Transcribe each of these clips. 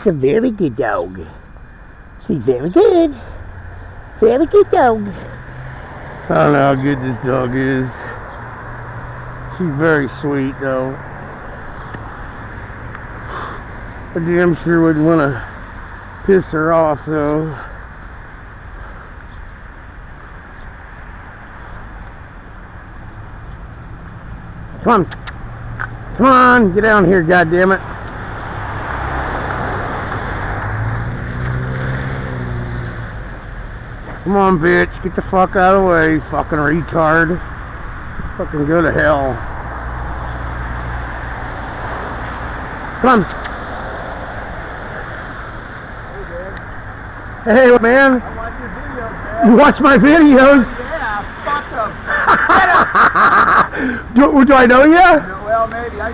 She's a very good dog. She's very good. Very good dog. I don't know how good this dog is. She's very sweet though. I damn sure wouldn't want to piss her off though. Come on. Come on, get down here, goddammit. Come on, bitch, get the fuck out of the way, fucking retard. Fucking go to hell. Come on. Hey, man. I watch your videos, man. You watch my videos? Yeah, fuck them. do I know you? Well, maybe. I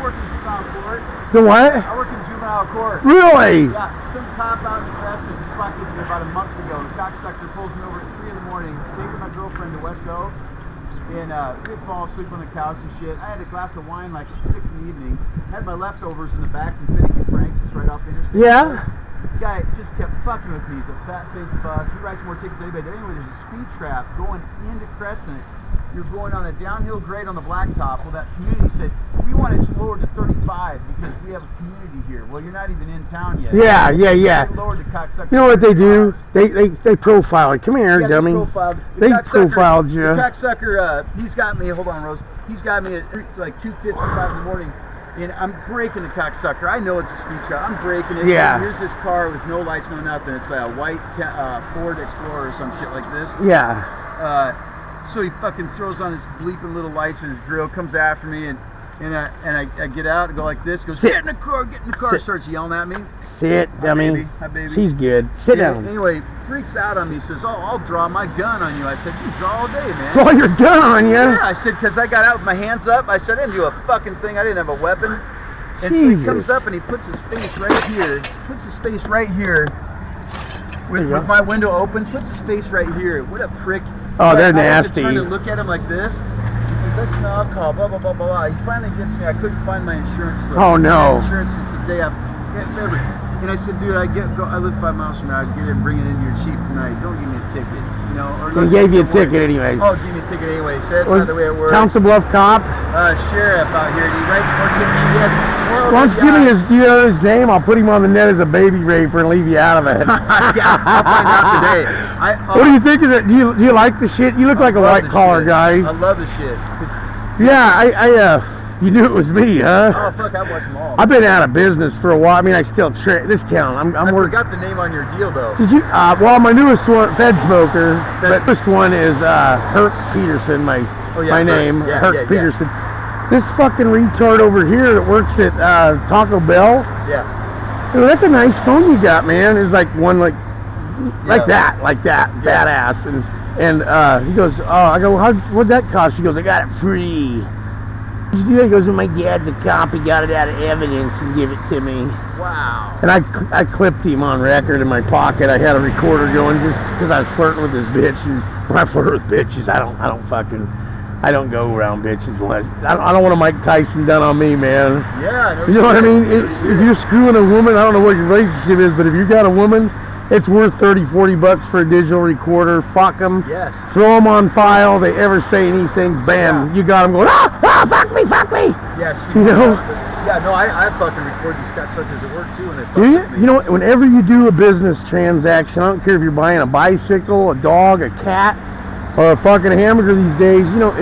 work in juvenile court. The what? I work in juvenile court. Really? Yeah, some cop out in Crescent fucking me about a month ago. The cocksucker pulls me over at 3 in the morning, taking my girlfriend to West Oak, and we'd fall asleep on the couch and shit. I had a glass of wine like at 6 in the evening. Had my leftovers in the back from Finnegan Frank's. It's right off the interstate. Yeah? The guy just kept fucking with me. He's a fat-faced fuck. He writes more tickets than anybody. Anyway, there's a speed trap going into Crescent. You're going on a downhill grade on the blacktop. Well, that community said, we want it lowered to 35 because we have a community here. Well, you're not even in town yet. Yeah. They lowered the cocksucker. You know what they do? They profile it. Come here, yeah, dummy. They profiled you. The cocksucker, he's got me, hold on, Rose. He's got me at like 2:55 in the morning. And I'm braking the cocksucker. I know it's a speed trap. I'm braking it. Yeah. Here's this car with no lights, no nothing. It's like a white Ford Explorer or some shit like this. Yeah. So he fucking throws on his bleeping little lights and his grill, comes after me, and I get out and go like this. Goes, get in the car, get in the car. Sit. Starts yelling at me. Sit, dummy. Hi, baby. She's good. Sit down. Anyway, freaks out on me. Says, "Oh, I'll draw my gun on you." I said, "You draw all day, man." Draw your gun on you? Yeah, I said, because I got out with my hands up. I said, I didn't do a fucking thing. I didn't have a weapon. And so he comes up and he puts his face right here. Puts his face right here. With my window open. Puts his face right here. What a prick. Oh, they're nasty. I was trying to look at him like this. He says, that's an alcohol, blah, blah, blah, blah, blah. He finally gets me. I couldn't find my insurance. So oh, no. Insurance since the day and I said, dude, I live 5 miles from here. I'd get it and bring it into your chief tonight. Don't give me a ticket. You know, or he gave you a ticket anyways. Oh, give me a ticket anyway. So that's not the way it works. Council Bluff cop? Sheriff out here. He writes more tickets. Yes. Why don't you give me his name? I'll put him on the net as a baby raper and leave you out of it. Yeah, I'll find out today. What do you think of it? Do you like the shit? You look like a white collar guy. I love the shit. Yeah, you knew it was me, huh? Oh fuck, I watched them all. I've been out of business for a while. I mean, I still this town. I forgot the name on your deal though. Did you? Well, my newest one, Fed Smoker. My newest one is Herc Peterson. My name, Herc Peterson. This fucking retard over here that works at Taco Bell. Yeah. You know, that's a nice phone you got, man. It's like one like that, badass. And he goes, I go, what'd that cost? He goes, I got it free. Did you do that? He goes, well, my dad's a cop. He got it out of evidence and give it to me. Wow. And I clipped him on record in my pocket. I had a recorder going just because I was flirting with this bitch. And when I flirt with bitches, I don't go around bitches unless I don't want a Mike Tyson done on me, man. Yeah. You know what I mean? If you're screwing a woman, I don't know what your relationship is, but if you got a woman, it's worth $30-40 for a digital recorder. Fuck them. Yes. Throw them on file. They ever say anything, bam, you got them going, fuck me. Yes. You know? Yeah, no, I fucking record these cocksuckers at work too, and they fuck do you? with me. You know what? Whenever you do a business transaction, I don't care if you're buying a bicycle, a dog, a cat, or a fucking hamburger these days, you know,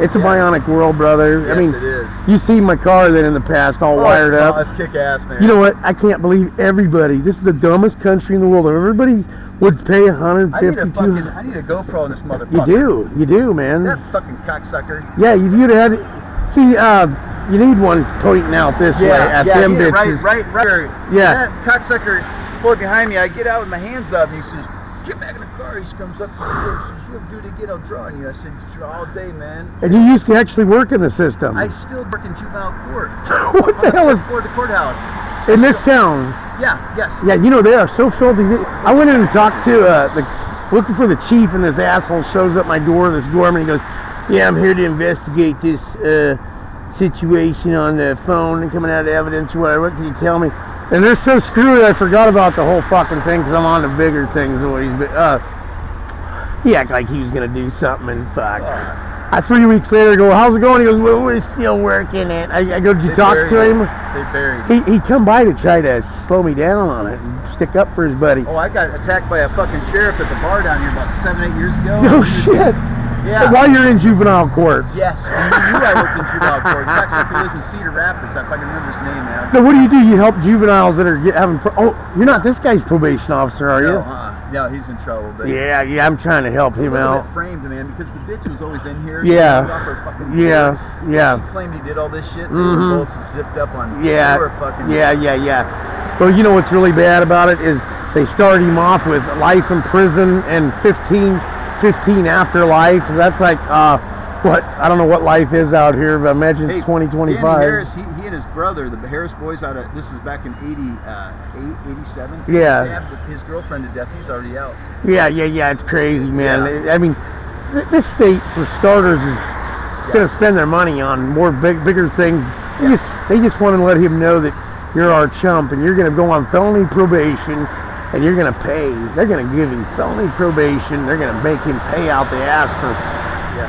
it's a bionic world, brother. Yes, I mean, it is. You see my car then in the past all wired up. That's kick ass, man. You know what? I can't believe everybody. This is the dumbest country in the world. Everybody would pay $150. I need a GoPro in this motherfucker. You do, man. That fucking cocksucker. Yeah, if you'd had see, you need one pointing out this way at them bitches. Right. Yeah. That cocksucker pulled behind me. I get out with my hands up, and he says, get back in the car. He comes up to the door. He says, you'll do it again, I'll draw on you. I said, draw all day, man. And you used to actually work in the system. I still work in juvenile court. What the hell is... For the courthouse. In this town? Yeah, yes. Yeah, you know, they are so filthy. I went in and talked to, looking for the chief, and this asshole shows up my door, this doorman, he goes, yeah, I'm here to investigate this situation on the phone and coming out of evidence or whatever. What can you tell me? And they're so screwy, I forgot about the whole fucking thing because I'm on the bigger things always. But he acted like he was gonna do something, and fuck. 3 weeks later, I go, how's it going? He goes, well, we're still working it. I go, did you talk to him? They buried. He come by to try to slow me down on it and stick up for his buddy. Oh, I got attacked by a fucking sheriff at the bar down here about 7-8 years ago. No shit. Yeah. While you're in juvenile courts. Yes. And you knew I worked in juvenile court. In fact, he lives in Cedar Rapids. If I can remember his name now. Now, what do? You help juveniles that are having... Oh, you're not this guy's probation officer, are you? No, he's in trouble. But yeah, I'm trying to help him out. Framed, man, because the bitch was always in here. Yeah. Yeah. She claimed he did all this shit. They were both zipped up on. Yeah. They were fucking. Yeah. Well, you know what's really bad about it is they started him off with life in prison and 15 after life. That's like what, I don't know what life is out here, but I imagine it's 2025. Harris, he and his brother, the Harris boys out of, this is back in 88, 87. Yeah. Stabbed his girlfriend to death. He's already out. Yeah, it's crazy, man. Yeah. I mean, this state, for starters, is going to spend their money on more bigger things. They just want to let him know that you're our chump and you're going to go on felony probation and you're going to pay. They're going to give him felony probation. They're going to make him pay out the ass for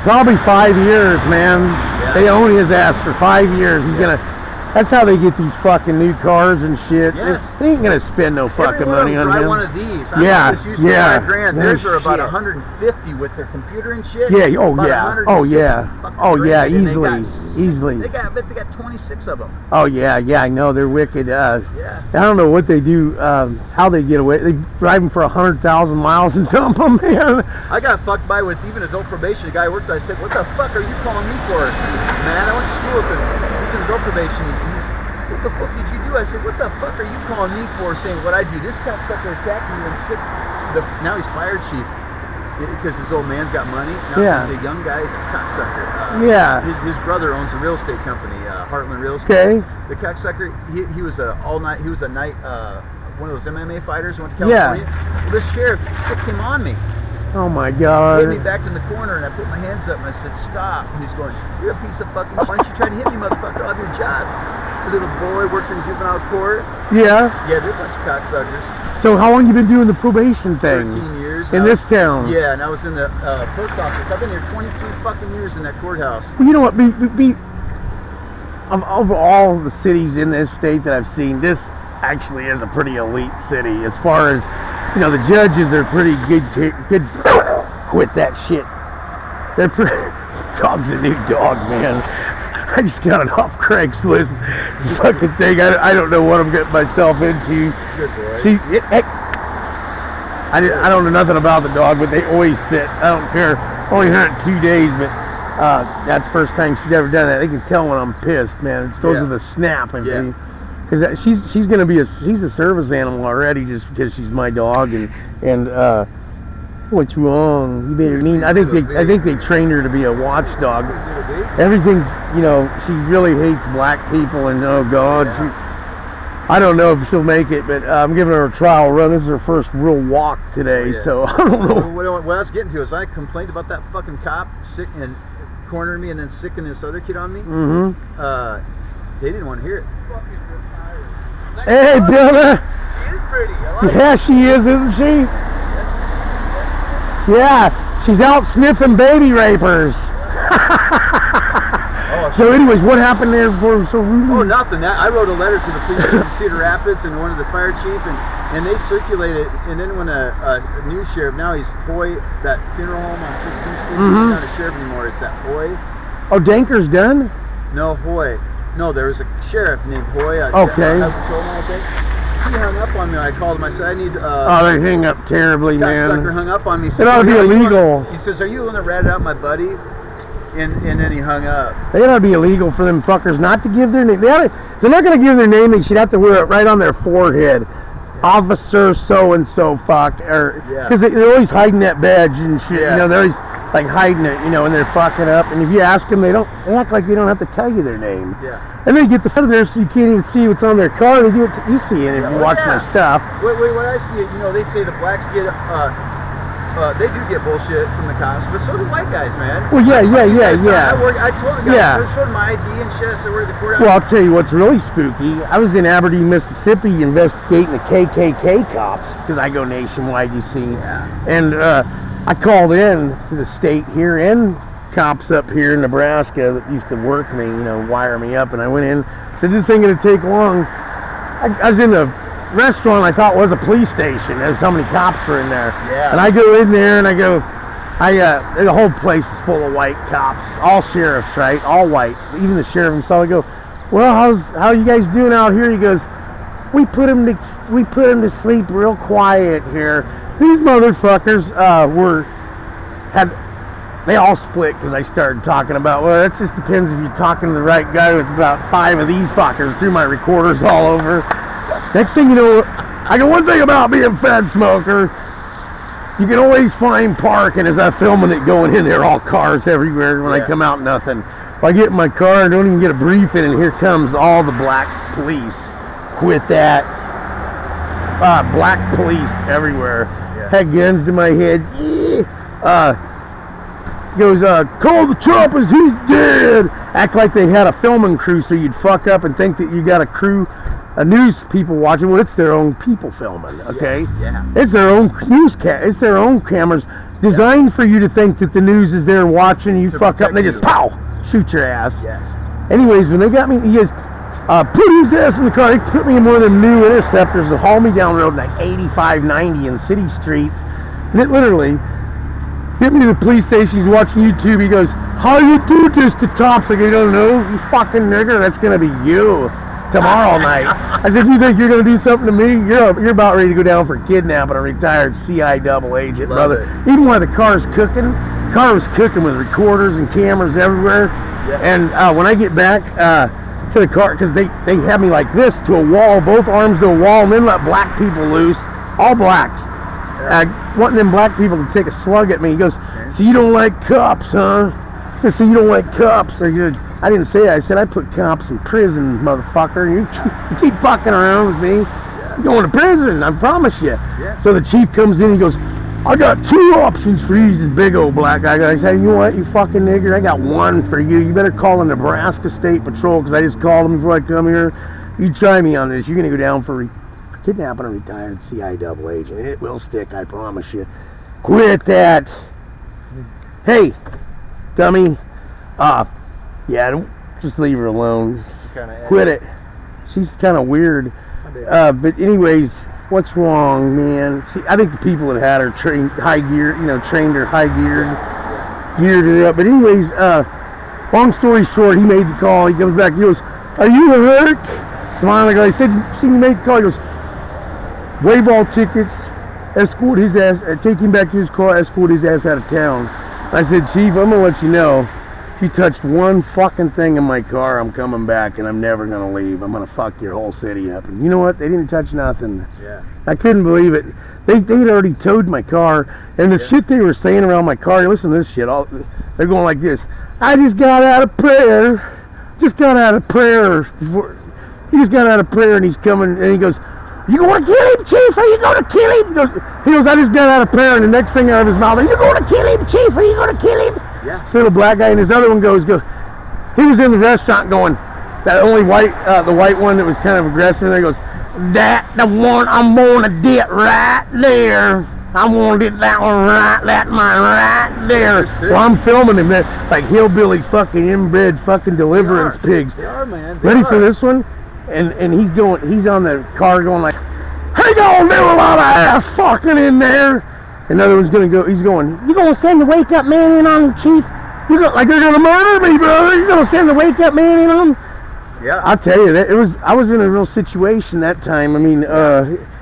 probably 5 years, man. Yeah. They own his ass for 5 years. He's going to... That's how they get these fucking new cars and shit. Yes. They ain't gonna spend no fucking money on him. One of these. I just used for $5 grand. Theirs are about 150 with their computer and shit. Yeah. Easily. They got 26 of them. Oh yeah. I know they're wicked. I don't know what they do. How they get away? They drive them for 100,000 miles and dump them, man. I got fucked by with even adult probation. The guy I worked with, I said, "What the fuck are you calling me for, man? I went to school with him. He's in adult probation." What the fuck did you do? I said, what the fuck are you calling me for, saying what I do? This cocksucker attacked me and sick. Now he's fire chief because his old man's got money. Now the young guy's a cocksucker. His brother owns a real estate company, Heartland Real Estate. Okay. The cocksucker, he was a night one of those MMA fighters who went to California. Well, this sheriff sicked him on me. Oh my God. He hit me back in the corner and I put my hands up and I said, stop. And he's going, you're a piece of fucking shit. Why don't you try to hit me, motherfucker? I'll have your job. The little boy works in juvenile court. Yeah, they're a bunch of cocksuckers. So how long you been doing the probation thing? 13 years. In this town? Yeah, and I was in the clerk's office. I've been here 23 fucking years in that courthouse. Well, you know what? Of all the cities in this state that I've seen, this actually is a pretty elite city as far as, you know, the judges are pretty good. Quit that shit. They're dog's a new dog, man. I just got it off Craigslist. Fucking thing. I don't know what I'm getting myself into. Good boy. I don't know nothing about the dog, but they always sit. I don't care. Only had it 2 days, but that's the first time she's ever done that. They can tell when I'm pissed, man. It goes with a snap. Because she's gonna be she's a service animal already, just because she's my dog. And what's wrong? You better mean. I think they trained her to be a watchdog. Everything, you know, she really hates black people, and oh God, I don't know if she'll make it, but I'm giving her a trial run. This is her first real walk today, so I don't know. What I was getting to is I complained about that fucking cop sick and cornering me, and then sicking this other kid on me. They didn't want to hear it. Hey, Bilda. She is pretty. I like yeah, she is, isn't she? Yeah, she's out sniffing baby rapers. So anyways, what happened there for so rudely? Oh, nothing. I wrote a letter to the police in Cedar Rapids and one of the fire chief, and they circulated. And then when a new sheriff, now he's Hoy, that funeral home on 16th Street, he's not a sheriff anymore. It's that Hoy. Oh, Danker's done? No, Hoy. No, there was a sheriff named Hoy. Okay. He hung up on me. I called him. I said, I need... oh, they hang up terribly, man. Sucker hung up on me. It ought to be illegal. He says, are you the one that ratted out my buddy? And then he hung up. It ought to be illegal for them fuckers not to give their name. If they're not going to give their name, they should have to wear it right on their forehead. Officer so-and-so fuck. Because they're always hiding that badge and shit. You know, they're always like hiding it, you know, and they're fucking up. And if you ask them, they act like they don't have to tell you their name. And then you get the front of there so you can't even see what's on their car. They do it. You see it if you watch my stuff. Wait, what I see, you know, they'd say the blacks get they do get bullshit from the cops, but so do white guys, man. Well, yeah. I told the guys, Yeah. I showed my ID and shit. I said, where the courthouse? Well, I'll tell you what's really spooky. I was in Aberdeen, Mississippi, investigating the KKK cops because I go nationwide, you see. Yeah. And I called in to the state here and cops up here in Nebraska that used to work me, you know, wire me up. And I went in, said, this ain't going to take long. I was in a restaurant I thought was a police station. There's how many cops were in there. Yeah. And I go in there and I go, the whole place is full of white cops, all sheriffs, right? All white, even the sheriff himself. I go, well, how you guys doing out here? He goes, we put him to sleep real quiet here. These motherfuckers they all split because I started talking about, well, that just depends if you're talking to the right guy with about 5 of these fuckers through my recorders all over. Next thing you know, I go, one thing about being a fed smoker, you can always find parking as I'm filming it going in there, all cars everywhere. When I come out, nothing. If I get in my car and don't even get a briefing, and here comes all the black police. Quit that. Black police everywhere. Yeah. Had guns to my head. Goes, call the choppers, he's dead. Act like they had a filming crew so you'd fuck up and think that you got a crew, news people watching. Well, it's their own people filming, okay? Yeah. It's their own it's their own cameras designed for you to think that the news is there watching you fuck up and they just pow, shoot your ass. Yes. Anyways, when they got me, he goes, put his ass in the car. They put me in one of them new Interceptors and haul me down the road like 85, 90 in city streets. And it literally hit me to the police station. He's watching YouTube. He goes, how you do this to cops? I go, you don't know, you fucking nigger. That's going to be you tomorrow night. I said, you think you're going to do something to me? You're about ready to go down for kidnapping a retired CI double agent, brother. Even while the car's cooking, the car was cooking with recorders and cameras everywhere. Yeah. And when I get back to the car, because they had me like this to a wall, both arms to a wall, and then let black people loose, all blacks. Wanting them black people to take a slug at me. He goes, so you don't like cops, huh? I said, so you don't like cops? I didn't say that. I said, I put cops in prison, motherfucker. You keep fucking around with me. Yeah. You're going to prison, I promise you. Yeah. So the chief comes in, he goes, I got 2 options for you, this big old black guy. I said, you know what, you fucking nigger? I got 1 for you. You better call the Nebraska State Patrol, because I just called them before I come here. You try me on this, you're going to go down for kidnapping a retired CI double agent. It will stick, I promise you. Quit that. Hey, dummy. Yeah, don't, just leave her alone. Quit it. She's kind of weird. But anyways, what's wrong, man? I think the people that had her trained her high geared her up. But anyways, long story short, he made the call. He comes back. He goes, are you hurt? Smiling. I said, see, you made the call. He goes, waive all tickets, escort his ass, take him back to his car, escort his ass out of town. I said, Chief, I'm going to let you know, if you touched one fucking thing in my car, I'm coming back and I'm never going to leave. I'm going to fuck your whole city up. And you know what? They didn't touch nothing. Yeah. I couldn't believe it. They'd already towed my car, and the shit they were saying around my car, listen to this shit, they're going like this. I just got out of prayer. Just got out of prayer. He just got out of prayer, and he's coming, and he goes, you going to kill him, Chief? Are you going to kill him? He goes, I just got out of prayer, and the next thing out of his mouth, are you going to kill him, Chief? Are you going to kill him? Yeah. This little black guy, and his other one goes, he was in the restaurant going, that only white, the white one that was kind of aggressive, and he goes, that the one I'm going to get right there. I'm going to get that one right, that mine right there. Well, I'm filming him, like hillbilly fucking inbred fucking deliverance pigs. They are, man. Ready for this one? And he's on the car going like, hey, gonna do a lot of ass fucking in there. Another one's gonna go, he's going, you gonna send the wake up man in on him, Chief? Like they're gonna murder me, brother. You gonna send the wake up man in on him? Yeah. I'll tell you, I was in a real situation that time. I mean,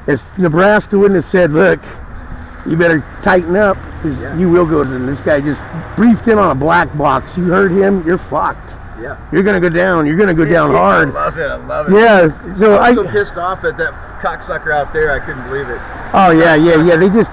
if Nebraska wouldn't have said, look, you better tighten up, because you will go. And this guy just briefed him on a black box. You heard him, you're fucked. Yeah. You're gonna go down. You're gonna go down hard. I love it. I love it. Yeah. So I'm so pissed off at that cocksucker out there. I couldn't believe it. Oh yeah. They just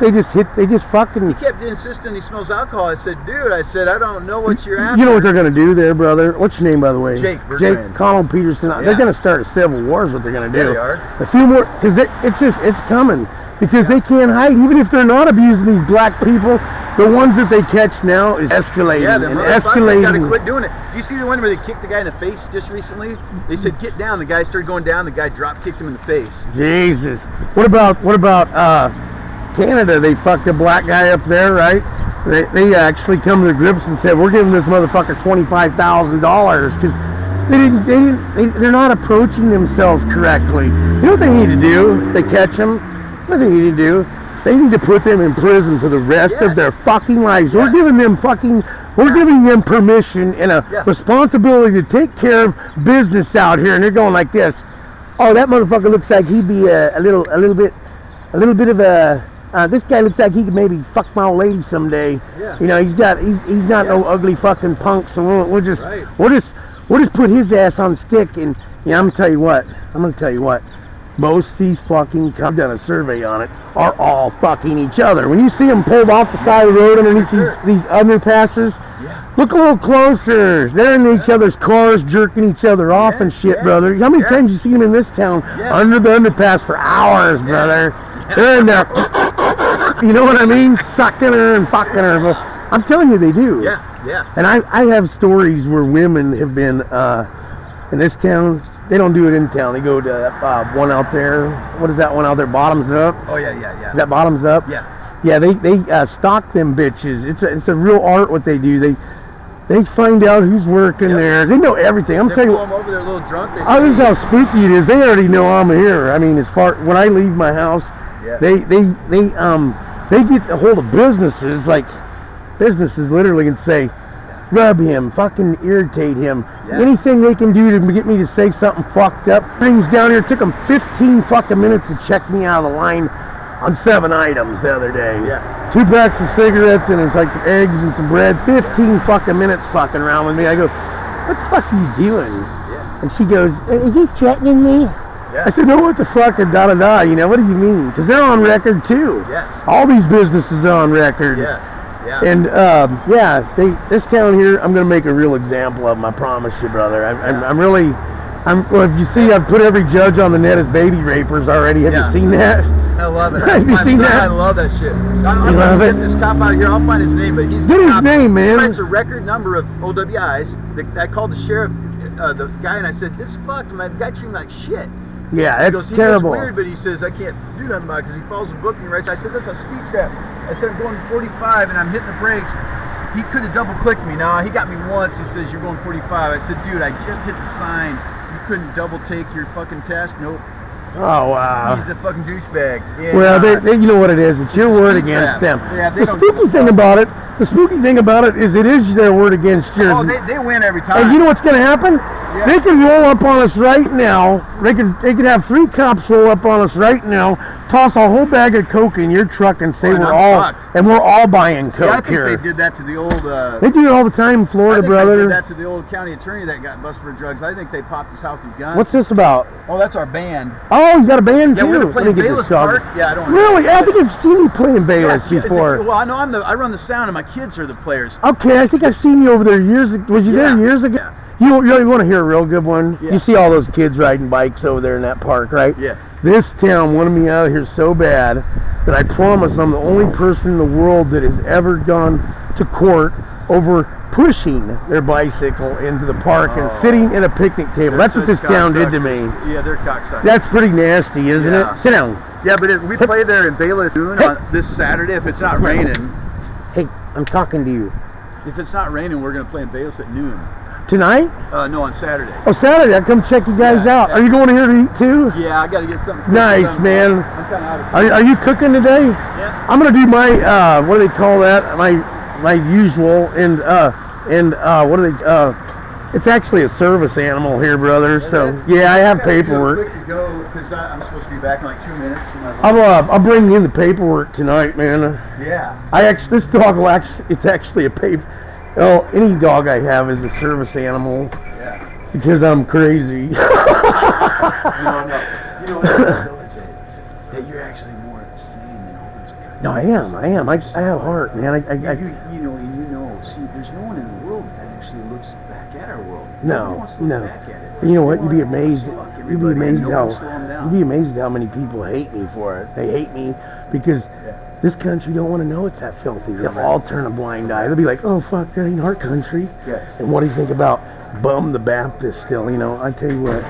fucking. He kept insisting he smells alcohol. I said, dude. I said, I don't know what you're after. You know what they're gonna do there, brother? What's your name, by the way? Jake. Jake Connell Peterson. Yeah. They're gonna start a civil war. Is what they're gonna do. Yeah, they are. A few more, because it's coming. because they can't hide. Even if they're not abusing these black people, the ones that they catch now is escalating Yeah, and They escalating. gotta quit doing it. Do you see the one where they kicked the guy in the face just recently? They said get down. The guy started going down. The guy drop kicked him in the face. Jesus. What about Canada? They fucked a black guy up there, right? They actually come to grips and said we're giving this motherfucker $25,000 because they're not approaching themselves correctly. You know what they need to do if they catch them? What they need to do? They need to put them in prison for the rest of their fucking lives. We're giving them permission and a responsibility to take care of business out here, and they're going like this. Oh, that motherfucker looks like he'd be a little bit of a. This guy looks like he could maybe fuck my old lady someday. Yeah. You know, he's not no ugly fucking punk. So we'll just put his ass on stick. And I'm gonna tell you what. Most of these fucking, I've done a survey on it, are all fucking each other. When you see them pulled off the side of the road underneath these underpasses, look a little closer. They're in each other's cars, jerking each other off and shit, brother. How many times you seen them in this town under the underpass for hours, brother? They're in there, you know what I mean? Sucking her and fucking her. I'm telling you, they do. Yeah. And I have stories where women have been in this town. They don't do it in town. They go to one out there. What is that one out there? Bottoms Up? Oh yeah. Is that Bottoms Up? Yeah. Yeah, they stalk them bitches. It's a real art what they do. They find out who's working there. They know everything. I'm telling you. Pull them over. They're a little drunk. This is how spooky it is. They already know I'm here. I mean, when I leave my house, they get a hold of businesses literally and say, rub him, fucking irritate him. Anything they can do to get me to say something fucked up. Things down here, it took them 15 fucking minutes to check me out of the line on 7 items the other day. 2 packs of cigarettes and it's like eggs and some bread. 15 fucking minutes fucking around with me. I go, what the fuck are you doing? And she goes, is he threatening me? I said, no, what the fuck, and da-da-da, you know, what do you mean? Because they're on record too. All these businesses are on record. And this town here, I'm gonna make a real example of them. I promise you, brother. Well, if you see, I've put every judge on the net as baby rapers already. Have you seen that? I love it. Have you seen that? I love that shit. I'm gonna get this cop out of here. I'll find his name, but he's get his name, man. He writes a record number of OWIs. I called the sheriff, the guy, and I said, "This fucked man. The guy treated me like shit." Yeah, that's he terrible. Weird, but he says I can't do nothing about it because he follows the book and he writes. I said that's a speed trap. I said I'm going 45 and I'm hitting the brakes. He could have double clicked me. No, he got me once. He says you're going 45. I said, dude, I just hit the sign. You couldn't double take your fucking test. Nope. Oh wow. He's a fucking douchebag. Yeah, well, they you know what it is. It's your word against them. Yeah, the spooky thing about it is it is their word against yours. Oh, they win every time. And you know what's going to happen? They can roll up on us right now. They could have 3 cops roll up on us right now, toss a whole bag of coke in your truck, and say we're all buying coke I think here. they did that to the old. They do it all the time in Florida, brother. They did that to the old county attorney that got busted for drugs. I think they popped his house with guns. What's this about? Oh, that's our band. Oh, you got a band too. Yeah, we're playing Bayless Park. Yeah, I don't. Really? I think I've seen you playing Bayless before. Well, I know I run the sound, and my kids are the players. Okay, I think I've seen you over there years ago. Was you there years ago? Yeah. You want to hear a real good one? Yeah. You see all those kids riding bikes over there in that park, right? Yeah. This town wanted me out of here so bad that I promise I'm the only person in the world that has ever gone to court over pushing their bicycle into the park and sitting at a picnic table. That's what this town did to me. Yeah, they're cocksuckers. That's pretty nasty, isn't it? Sit down. Yeah, but if we play there in Bayless noon on this Saturday, if it's not raining. Hey, I'm talking to you. If it's not raining, we're going to play in Bayless at noon. Tonight? No, on Saturday. Oh, Saturday. I'll come check you guys out. Are you going here to eat too? Yeah, I got to get something. Nice, man. I'm kind of out of Are you cooking today? Yeah. I'm gonna do my what do they call that? My usual and what do they? It's actually a service animal here, brother. So yeah, I have paperwork. Quick to go because I'm supposed to be back in like 2 minutes. I'll bring in the paperwork tonight, man. Yeah. This dog it's actually a paper. Oh, any dog I have is a service animal. Yeah. Because I'm crazy. No. You know what that you're actually more sane than all those guys. No, I am. I have heart, man. You know. See, there's no one in the world that actually looks back at our world. No. Back at it. You know what? You'd be amazed. Fucking everybody. And nobody slow them down. You'd be amazed at how many people hate me for it. They hate me because this country don't want to know it's that filthy. They'll all turn a blind eye. They'll be like, oh, fuck, that ain't our country. Yes. And what do you think about Bum the Baptist still? You know, I tell you what,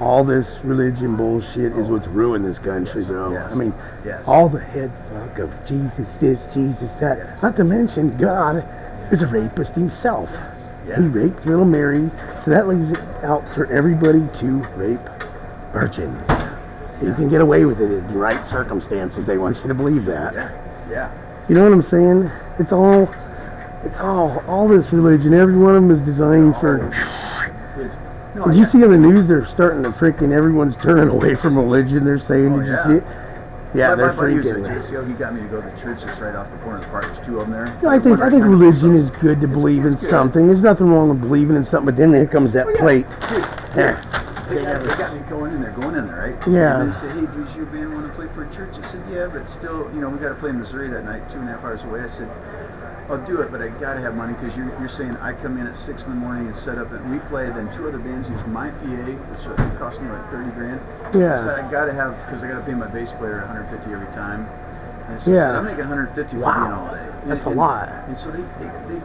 all this religion bullshit is what's ruined this country, bro. Yes. I mean, Yes. all the head fuck of Jesus this, Jesus that. Yes. Not to mention, God is a rapist himself. Yeah. He raped little Mary, so that leaves it out for everybody to rape virgins. You can get away with it in the right circumstances. They want you to believe that. Yeah. You know what I'm saying? It's all this religion. Every one of them is designed for. Did you see on the news they're starting to freaking, everyone's turning away from religion, they're saying, did you see it? Yeah, they're freaking. JCO, he got me to go to the church that's right off the corner of the park. There's two of them there. No, I think religion is good to believe in something. There's nothing wrong with believing in something, but then there comes that plate. Yeah. They got me going in there, right? Yeah. And they said, hey, does your band want to play for a church? I said, yeah, but still, you know, we got to play in Missouri that night, 2.5 hours away. I said, I'll do it, but I got to have money because you're saying I come in at 6 in the morning and set up and we play, then two other bands use my PA, which cost me like 30 grand. Yeah. I said, I got to have, because I got to pay my bass player 150 every time. And so I said, I'm making 150 for being all day. That's a lot. And so they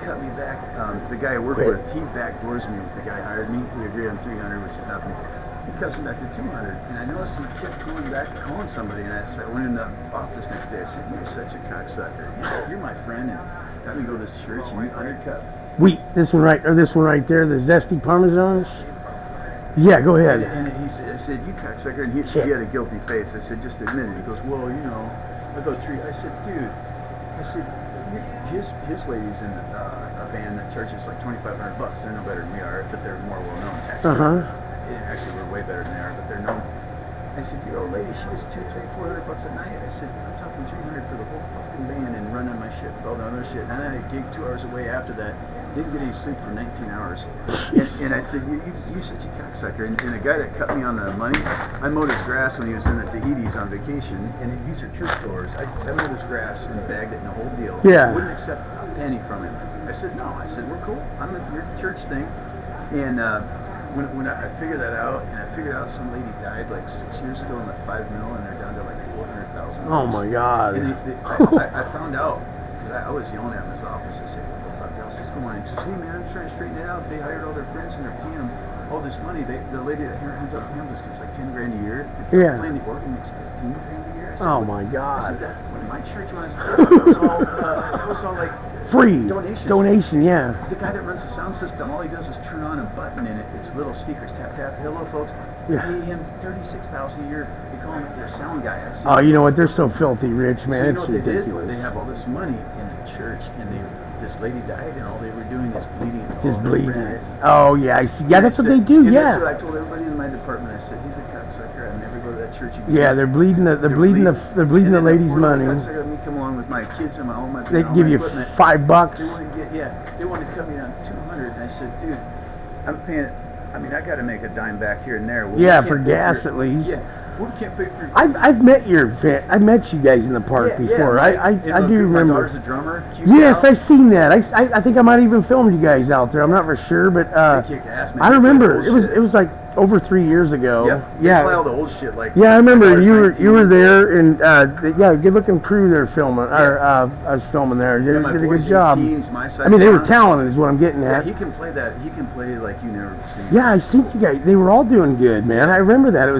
cut me back. The guy I work with, he backdoors me. The guy hired me. We agreed on 300, which happened. He cuts me back to 200. And I noticed he kept going back to calling somebody. And I went in the office next day. I said, you're such a cocksucker. You're my friend. And got me to go to this church and you undercut. Wheat, this one right there, the zesty Parmesan. Yeah, go ahead. And he said, I said, you cocksucker. And he had a guilty face. I said, just admit it. He goes, well, you know. I go through. I said, dude. I said, his lady's in a band that charges like $2,500. They're no better than we are, but they're more well known. Actually, we're way better than they are, but they're known. I said, your old lady, she gets $200, $300, $400 a night. I said, I'm talking 300 for the whole fucking band and running my shit with all the other shit. And I had a gig 2 hours away after that. Didn't get any sleep for 19 hours. And I said, you're such a cocksucker. And the guy that cut me on the money, I mowed his grass when he was in the Tahiti's on vacation. And these are church goers. I mowed his grass and bagged it in the whole deal. Yeah. I wouldn't accept a penny from him. I said, no. I said, we're cool. I'm at your church thing. And when I figured that out, and I figured out some lady died like 6 years ago in like $5 million, and they're down to like $400,000. Oh my God! And I found out because I was yelling at him in his office. I said, "What the fuck else is going on?" He says, "Hey man, I'm trying to straighten it out. They hired all their friends and they're paying them all this money. The lady that hands out pamphlets gets like 10 grand a year. And playing the organ makes 15 grand a year." I said, oh my God! I said, when my church when I it was all like. Free donation, yeah. The guy that runs the sound system, all he does is turn on a button and it's little speakers, tap tap. Hello, folks. Yeah. Pay him $36,000 a year. They call him their sound guy. Oh, you know what? They're so filthy rich, man. So it's ridiculous. They have all this money in the church, and this lady died, and all they were doing is bleeding. Just bleeding. Oh yeah, I see. Yeah, that's what they do. And yeah. That's what I told everybody in my department. I said, he's a cocksucker. I never go to that church again. Yeah, they're bleeding the lady's money. Me come along with my kids and all my. They give you equipment. $5. They want to cut me down 200, and I said, dude, I'm paying. I mean, I got to make a dime back here and there. Well, for gas at least. Yeah, we can't pay for. I've met I met you guys in the park before. I do remember. My daughter's a drummer. Yes, I seen that. I think I might have even filmed you guys out there. I'm not for sure, but kick ass, man. I remember it was like over 3 years ago. Yeah. Play all the old shit like. Yeah, I remember you were there, and good looking crew there filming. I was filming there. You did a good job. I mean, they were talented, is what I'm getting at. Yeah, he can play that. He can play like you never seen. Yeah, I seen you guys. They were all doing good, man. I remember that. It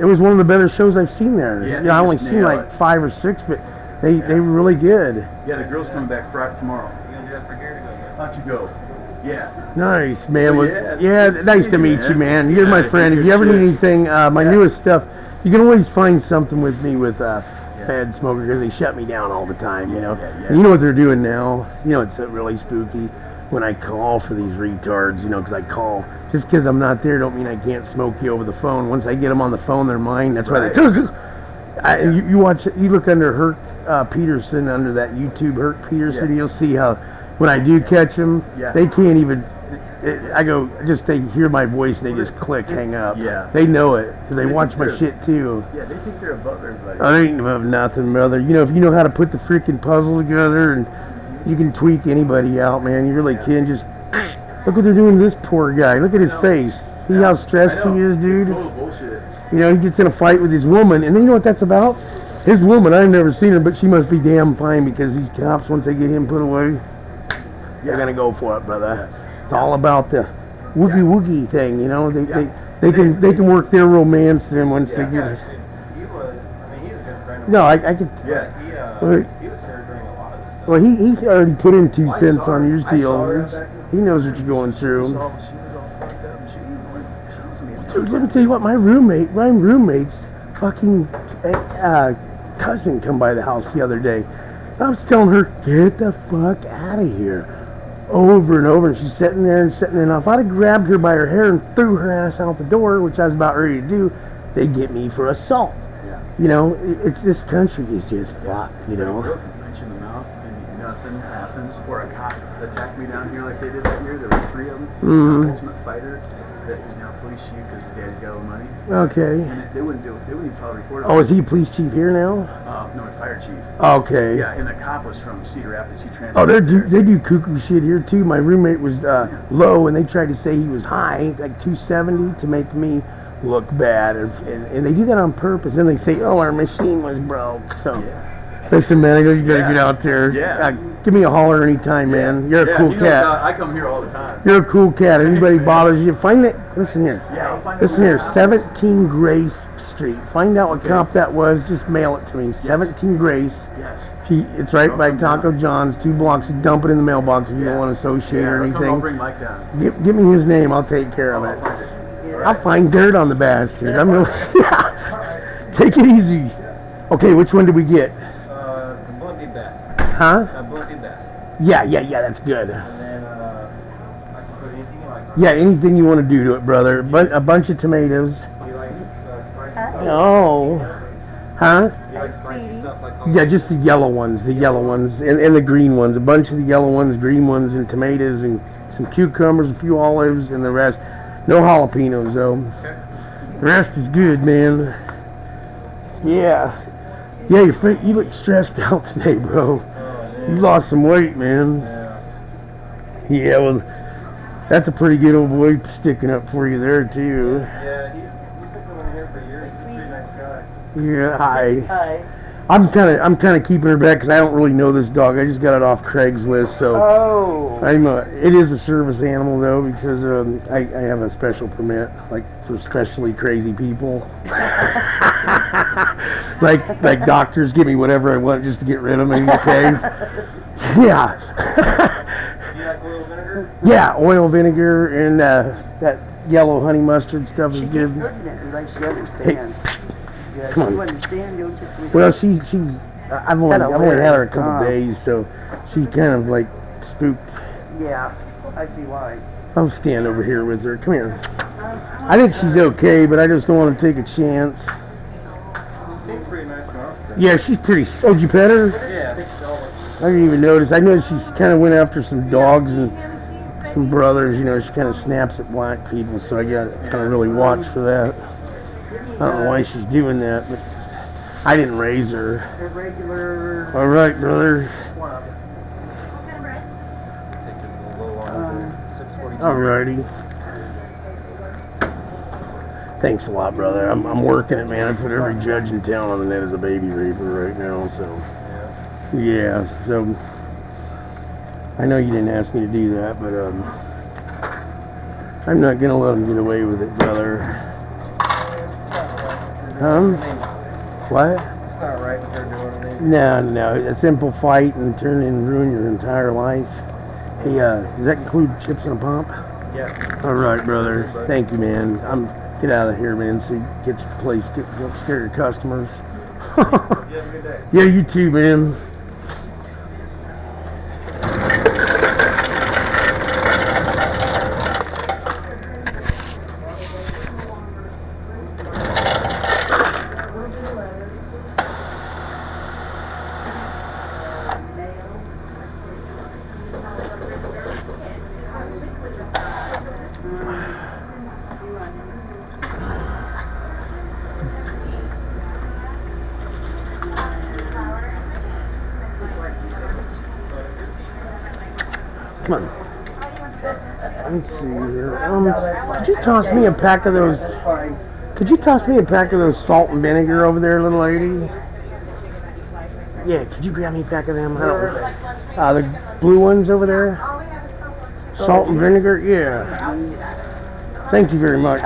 was one of the better shows I've seen there. Yeah, I only seen like 5 or 6, but they were really good. Yeah, the girl's coming back Friday tomorrow. You gonna do that for Gary? How'd you go? Yeah. Nice, man. Well, Nice to meet you, man. You're my friend. If you ever need anything, my newest stuff, you can always find something with me with Fed Smoker, because they shut me down all the time, you know. And you know what they're doing now? You know, it's really spooky when I call for these retards, you know, because I call. Just because I'm not there don't mean I can't smoke you over the phone. Once I get them on the phone, they're mine. That's why they... You look under Herc Peterson, under that YouTube Herc Peterson, you'll see how when I do catch them, they can't even... I go, they hear my voice, they just click, hang up. Yeah. They know it, because they watch my shit too. Yeah, they think they're above everybody. I ain't above nothing, brother. You know, if you know how to put the freaking puzzle together, and you can tweak anybody out, man. You really can. Just look what they're doing to this poor guy. Look at his face. See how stressed he is, dude? Total bullshit. You know, he gets in a fight with his woman, and then you know what that's about? His woman, I've never seen her, but she must be damn fine because these cops, once they get him put away, they're gonna go for it, brother. It's all about the woogie woogie thing, you know. They can work their romance then once they get it. He was, I mean, he's a good friend of No, mine. I could. Yeah, he was here during a lot of this stuff. Well, he already put in 2 I cents saw on her. your I saw her deal. out It's- back He knows what you're going through. She was all fucked up. She was Dude, let me tell you what, my roommate's fucking cousin come by the house the other day. I was telling her, get the fuck out of here. Over and over, and she's sitting there. Now, if I'd have grabbed her by her hair and threw her ass out the door, which I was about ready to do, they'd get me for assault. Yeah. You know, it's this country is just fucked, you know. Punch in the mouth and nothing happens. Or a cop attacked me down here like they did that year. There were 3 of them. Mhm. Ultimate Fighter that is now police chief because his daddy's got all the money. Okay. And they wouldn't do it. They wouldn't even file a report. Oh, is he police chief here now? No, fire chief. Okay. Yeah, and the cop was from Cedar Rapids. He transferred. Oh, there. they do cuckoo shit here too. My roommate was low, and they tried to say he was high, like 270, to make me look bad, and they do that on purpose. Then they say, "Oh, our machine was broke." So, listen, man, I know you gotta get out there. Yeah. Give me a holler anytime, man. You're a cool he knows cat. I come here all the time. You're a cool cat. Anybody bothers you, find it. Listen here. Yeah, I'll find Listen it. here. 17 Grace Street. Find out what cop that was. Just mail it to me. 17 Grace. Yes. It's right by Taco John's, 2 blocks. Dump it in the mailbox if you don't want to associate or I'll anything. bring Mike down. Give me his name. I'll take care of it. I'll find dirt on the bastard. I'm really, take it easy. Okay, which one did we get? The bloody best. Huh? Bloody best. Yeah, that's good. And then, I can put anything you like. Yeah, anything you want to do to it, brother. A bunch of tomatoes. You like spicy stuff? Oh. Huh? You like spicy stuff like Yeah, just the yellow ones, and the green ones. A bunch of the yellow ones, green ones, and tomatoes, and some cucumbers, a few olives, and the rest. No jalapenos, though. The rest is good, man. Yeah. Yeah, you look stressed out today, bro. You lost some weight, man. Yeah, well, that's a pretty good old boy sticking up for you there, too. Yeah, he's been coming here for years. He's a pretty nice guy. Yeah, hi. I'm kind of keeping her back because I don't really know this dog. I just got it off Craigslist, so it is a service animal though because I have a special permit, like for especially crazy people. like doctors give me whatever I want just to get rid of me. Okay. Yeah. Do you like oil vinegar? Yeah, oil vinegar and that yellow honey mustard stuff is good. Like she understands. Yeah, come on. you understand, you'll just... Well, she's I've only had her a couple Hello. days, so she's kind of like spooked. Yeah, I see why. I'll stand over here with her. Come here. I think she's okay, but I just don't want to take a chance. Seems pretty nice enough. Yeah, she's pretty. Oh, did you pet her? Yeah. I didn't even notice. I know she's kind of went after some dogs and some brothers. You know, she kind of snaps at black people, so I got to kind of really watch for that. I don't know why she's doing that, but I didn't raise her. A regular... All right, brother. Alrighty. Thanks a lot, brother. I'm working it, man. I put every judge in town on the net as a baby raper right now, so yeah. So I know you didn't ask me to do that, but I'm not gonna let them get away with it, brother. What? It's not right what they're doing. No. A simple fight and turn and ruin your entire life. Hey, does that include chips and a pump? Yeah. All right, brother. Thank you, man. Get out of here, man. So you get your place. Don't scare your customers. You have a good day. Yeah, you too, man. Come on. Let's see here. Could you toss me a pack of those? That's fine. Could you toss me a pack of those salt and vinegar over there, little lady? Yeah, could you grab me a pack of them? I don't, the blue ones over there? Salt and vinegar? Yeah. Thank you very much.